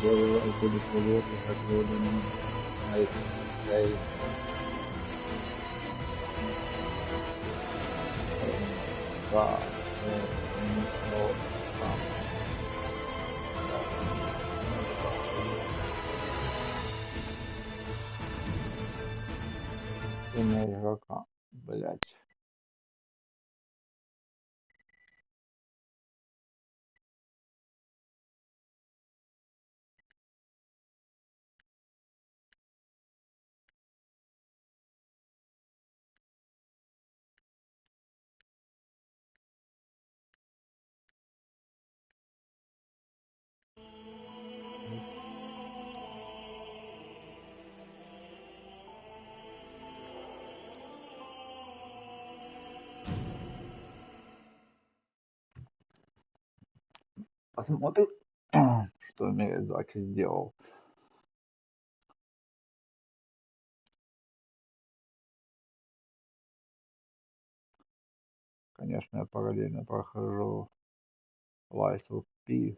Делаю будет вот как водами на этом крае. Да, но там, имя игрока, блять. Посмотрим, что Миязаки сделал. Конечно, я параллельно прохожу Lies of P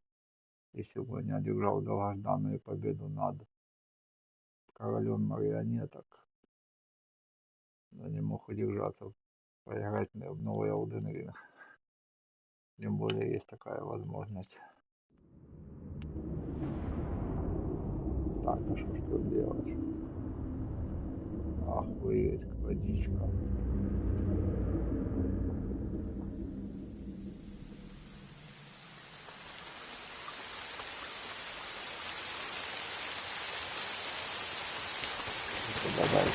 и сегодня одержал долгожданную победу над королем марионеток. Но не мог удержаться поиграть в новый Elden Ring. Тем более есть такая возможность. Так, а что делать? Охуеть, водичка. Давай.